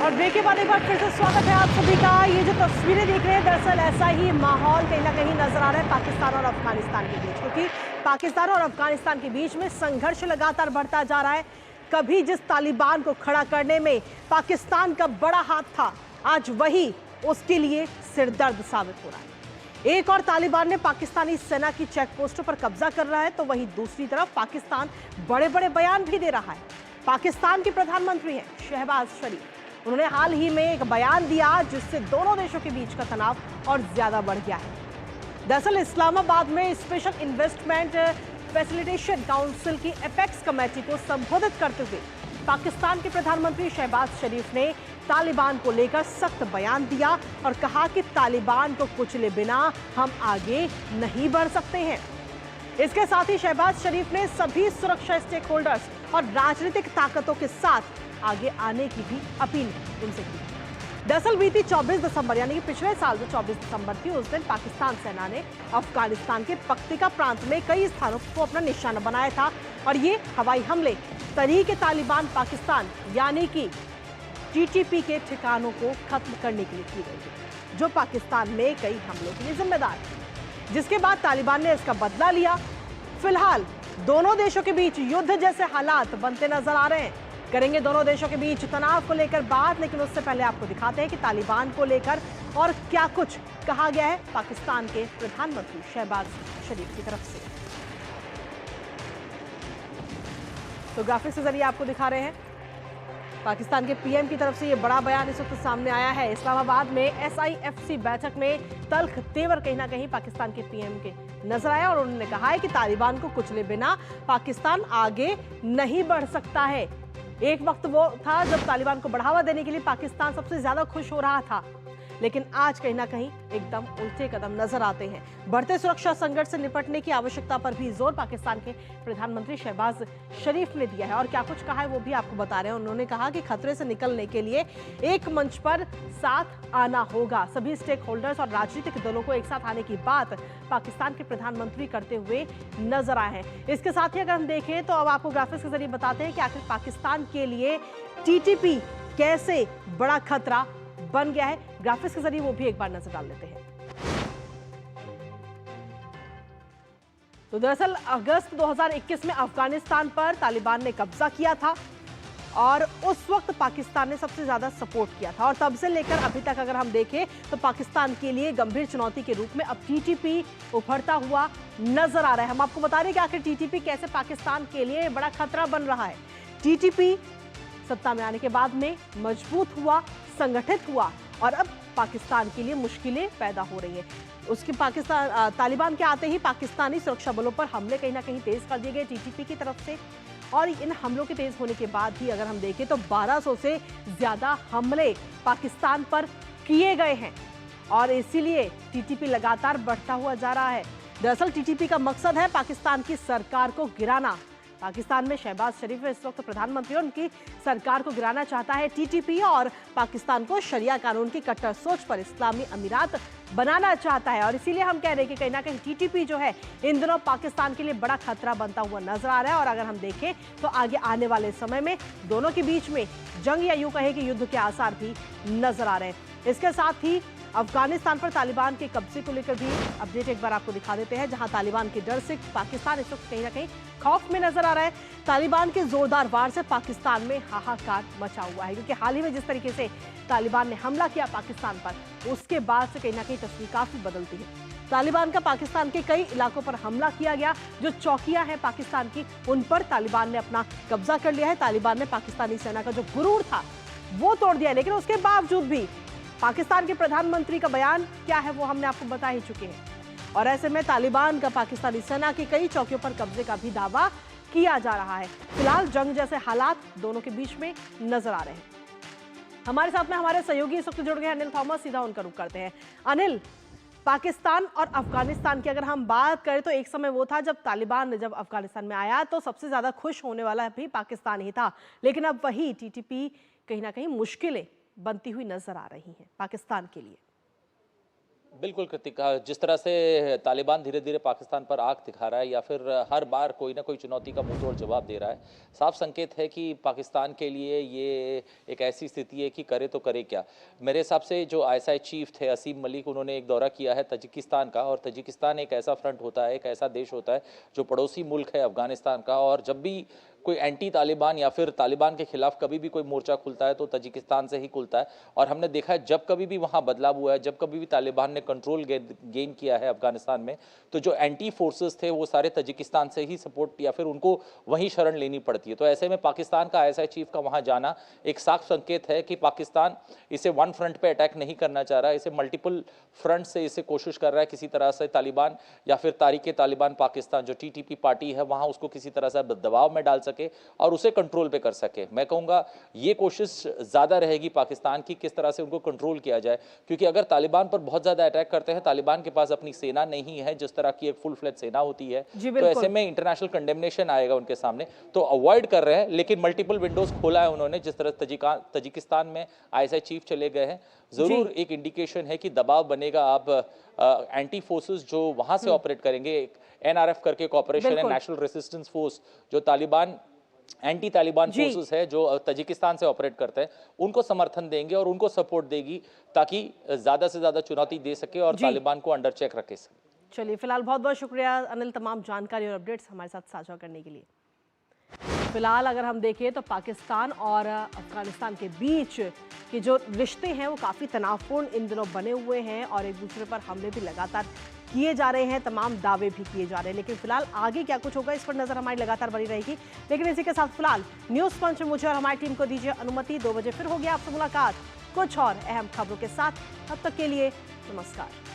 और ब्रेक के बाद एक बार फिर से स्वागत है आप सभी का। ये जो तस्वीरें देख रहे हैं, दरअसल ऐसा ही माहौल कहीं ना कहीं नजर आ रहा है पाकिस्तान और अफगानिस्तान के बीच, क्योंकि पाकिस्तान और अफगानिस्तान के बीच में संघर्ष लगातार बढ़ता जा रहा है। कभी जिस तालिबान को खड़ा करने में पाकिस्तान का बड़ा हाथ था, आज वही उसके लिए सिरदर्द साबित हो रहा है। एक और तालिबान ने पाकिस्तानी सेना की चेक पोस्टों पर कब्जा कर रहा है, तो वहीं दूसरी तरफ पाकिस्तान बड़े बड़े बयान भी दे रहा है। पाकिस्तान के प्रधानमंत्री हैं शहबाज शरीफ। उन्होंने हाल ही में एक बयान दिया जिससे दोनों देशों के बीच का तनाव और ज्यादा बढ़ गया है। दरअसल इस्लामाबाद में स्पेशल इन्वेस्टमेंट फैसिलिटेशन काउंसिल की एपेक्स कमेटी को संबोधित करते हुए पाकिस्तान के प्रधानमंत्री शहबाज शरीफ ने तालिबान को लेकर सख्त बयान दिया और कहा कि तालिबान को कुचले बिना हम आगे नहीं बढ़ सकते हैं। इसके साथ ही शहबाज शरीफ ने सभी सुरक्षा स्टेक होल्डर्स और राजनीतिक ताकतों के साथ आगे आने की भी अपील उनसे की। दरअसल बीती 24 दिसंबर यानी कि पिछले साल जो 24 दिसंबर थी, उस दिन पाकिस्तान सेना ने अफगानिस्तान के पक्तिका प्रांत में कई स्थानों को अपना निशाना बनाया था और ये हवाई हमले तहरीक-ए-तालिबान पाकिस्तान यानी कि टीटीपी के ठिकानों को खत्म करने के लिए की गई थी, जो पाकिस्तान में कई हमलों के लिए जिम्मेदार है, जिसके बाद तालिबान ने इसका बदला लिया। फिलहाल दोनों देशों के बीच युद्ध जैसे हालात बनते नजर आ रहे हैं। करेंगे दोनों देशों के बीच तनाव को लेकर बात, लेकिन उससे पहले आपको दिखाते हैं कि तालिबान को लेकर और क्या कुछ कहा गया है पाकिस्तान के प्रधानमंत्री शहबाज शरीफ की तरफ से। तो ग्राफिक्स के जरिए आपको दिखा रहे हैं पाकिस्तान के पीएम की तरफ से ये बड़ा बयान इस वक्त सामने आया है। इस्लामाबाद में SIFC बैठक में तल्ख तेवर कहीं ना कहीं पाकिस्तान के पीएम के नजर आया और उन्होंने कहा है कि तालिबान को कुचले बिना पाकिस्तान आगे नहीं बढ़ सकता है। एक वक्त वो था जब तालिबान को बढ़ावा देने के लिए पाकिस्तान सबसे ज्यादा खुश हो रहा था, लेकिन आज कहीं ना कहीं एकदम उल्टे कदम नजर आते हैं। बढ़ते सुरक्षा संकट से निपटने की आवश्यकता पर भी जोर पाकिस्तान के प्रधानमंत्री शहबाज शरीफ ने दिया है और क्या कुछ कहा है वो भी आपको बता रहे हैं। उन्होंने कहा कि खतरे से निकलने के लिए एक मंच पर साथ आना होगा। सभी स्टेक होल्डर्स और राजनीतिक दलों को एक साथ आने की बात पाकिस्तान के प्रधानमंत्री करते हुए नजर आए हैं। इसके साथ ही अगर हम देखें तो अब आपको ग्राफिक्स के जरिए बताते हैं कि आखिर पाकिस्तान के लिए टीटीपी कैसे बड़ा खतरा बन गया है। ग्राफिक्स के जरिए वो भी एक बार नजर डाल लेते हैं। तो दरअसल अगस्त 2021 में अफगानिस्तान पर तालिबान ने कब्जा किया था और उस वक्त पाकिस्तान ने सबसे ज्यादा सपोर्ट किया था और तब से लेकर अभी तक अगर हम देखें तो पाकिस्तान के लिए गंभीर चुनौती के रूप में अब टीटीपी उभरता हुआ नजर आ रहा है। हम आपको बता रहे हैं कि आखिर टीटीपी कैसे पाकिस्तान के लिए बड़ा खतरा बन रहा है। टीटीपी सत्ता में आने के बाद में मजबूत हुआ, संगठित हुआ और अब पाकिस्तान के लिए मुश्किलें पैदा हो रही हैं। उसके पाकिस्तान तालिबान के आते ही पाकिस्तानी सुरक्षा बलों पर हमले कहीं ना कहीं तेज कर दिए गए टीटीपी की तरफ से और इन हमलों के तेज होने के बाद ही अगर हम देखें तो 1200 से ज्यादा हमले पाकिस्तान पर किए गए हैं और इसीलिए टीटीपी लगातार बढ़ता हुआ जा रहा है। दरअसल टीटीपी का मकसद है पाकिस्तान की सरकार को गिराना। पाकिस्तान में शहबाज शरीफ इस वक्त प्रधानमंत्री और उनकी सरकार को गिराना चाहता है टीटीपी और पाकिस्तान को शरिया कानून की कट्टर सोच पर इस्लामी अमीरात बनाना चाहता है और इसीलिए हम कह रहे हैं कि कहीं ना कहीं टीटीपी जो है इन दिनों पाकिस्तान के लिए बड़ा खतरा बनता हुआ नजर आ रहा है और अगर हम देखें तो आगे आने वाले समय में दोनों के बीच में जंग या यूं कहे कि युद्ध के आसार भी नजर आ रहे हैं। इसके साथ ही अफगानिस्तान पर तालिबान के कब्जे को लेकर भी अपडेट एक बार आपको दिखा देते हैं, जहां तालिबान के डर से पाकिस्तान इस वक्त कहीं ना कहीं खौफ में नजर आ रहा है। तालिबान के जोरदार वार से पाकिस्तान में हाहाकार मचा हुआ है, क्योंकि हाल ही में जिस तरीके से तालिबान ने हमला किया पाकिस्तान पर, उसके बाद से कहीं ना कहीं तस्वीर काफी बदलती है। तालिबान का पाकिस्तान के कई इलाकों पर हमला किया गया। जो चौकियां हैं पाकिस्तान की, उन पर तालिबान ने अपना कब्जा कर लिया है। तालिबान ने पाकिस्तानी सेना का जो गुरूर था वो तोड़ दिया, लेकिन उसके बावजूद भी पाकिस्तान के प्रधानमंत्री का बयान क्या है वो हमने आपको बता ही चुके हैं और ऐसे में तालिबान का पाकिस्तानी सेना की कई चौकियों पर कब्जे का भी दावा किया जा रहा है। फिलहाल जंग जैसे हालात दोनों के बीच में नजर आ रहे हैं। हमारे साथ में हमारे सहयोगी इस वक्त जुड़ गए अनिल थॉमस, सीधा उनका रुख करते हैं। अनिल, पाकिस्तान और अफगानिस्तान की अगर हम बात करें तो एक समय वो था जब तालिबान जब अफगानिस्तान में आया तो सबसे ज्यादा खुश होने वाला भी पाकिस्तान ही था, लेकिन अब वही टीटीपी कहीं ना कहीं मुश्किलें बनती हुई नजर आ रही हैं पाकिस्तान के लिए। बिल्कुल कृतिका, जिस तरह से तालिबान धीरे धीरे पाकिस्तान पर आंख दिखा रहा है या फिर हर बार कोई ना कोई चुनौती का मुंह तोड़ जवाब दे रहा है, साफ संकेत है कि पाकिस्तान के लिए ये एक ऐसी स्थिति है कि करे तो करे क्या। मेरे हिसाब से जो आईएसआई चीफ थे असीम मलिक, उन्होंने एक दौरा किया है तजिकिस्तान का, और तजिकिस्तान एक ऐसा फ्रंट होता है, एक ऐसा देश होता है जो पड़ोसी मुल्क है अफगानिस्तान का, और जब भी कोई एंटी तालिबान या फिर तालिबान के खिलाफ कभी भी कोई मोर्चा खुलता है तो तजिकिस्तान से ही खुलता है। और हमने देखा है जब कभी भी वहाँ बदलाव हुआ है, जब कभी भी तालिबान ने कंट्रोल गेन किया है अफगानिस्तान में, तो जो एंटी फोर्सेस थे वो सारे तजिकिस्तान से ही सपोर्ट या फिर उनको वहीं शरण लेनी पड़ती है। तो ऐसे में पाकिस्तान का आईएसआई चीफ का वहाँ जाना एक साफ संकेत है कि पाकिस्तान इसे वन फ्रंट पे अटैक नहीं करना चाह रहा है, इसे मल्टीपल फ्रंट से इसे कोशिश कर रहा है किसी तरह से तालिबान या फिर तारीके तालिबान पाकिस्तान जो टीटीपी पार्टी है वहाँ उसको किसी तरह से दबाव में डाल सके और उसे कंट्रोल पे कर सके। मैं कहूँगा ये कोशिश ज़्यादा रहेगी पाकिस्तान की, किस तरह से उनको कंट्रोल किया जाए, क्योंकि अगर तालिबान पर बहुत ज़्यादा अटैक करते हैं, तालिबान के पास अपनी सेना नहीं है जिस तरह की एक फुल फ्लेज सेना होती है, तो ऐसे में इंटरनेशनल कंडेमनेशन आएगा उनके सामने, तो अवॉइड कर रहे हैं। लेकिन मल्टीपल विंडोज खोला है उन्होंने, जिस तरह तजिकिस्तान में आईएसआई चीफ चले गए हैं, जरूर एक इंडिकेशन है कि दबाव बनेगा। अब एंटी फोर्सेस जो वहां से ऑपरेट करेंगे, एनआरएफ करके एक ऑपरेशन है, नेशनल रेसिस्टेंस फोर्स, जो तालिबान एंटी तालिबान फोर्सेस है जो तजिकिस्तान से ऑपरेट करते हैं, उनको समर्थन देंगे और उनको सपोर्ट देगी ताकि ज्यादा से ज्यादा चुनौती दे सके और तालिबान को अंडर चेक रखे सके। चलिए, फिलहाल बहुत बहुत शुक्रिया अनिल, तमाम जानकारी और अपडेट्स हमारे साथ साझा करने के लिए। फिलहाल अगर हम देखें तो पाकिस्तान और अफगानिस्तान के बीच के जो रिश्ते हैं वो काफ़ी तनावपूर्ण इन दिनों बने हुए हैं और एक दूसरे पर हमले भी लगातार किए जा रहे हैं, तमाम दावे भी किए जा रहे हैं। लेकिन फिलहाल आगे क्या कुछ होगा इस पर नजर हमारी लगातार बनी रहेगी। लेकिन इसी के साथ फिलहाल न्यूज़ पंच में मुझे और हमारी टीम को दीजिए अनुमति। 2 बजे फिर होगी आपसे मुलाकात कुछ और अहम खबरों के साथ। तब तक के लिए नमस्कार।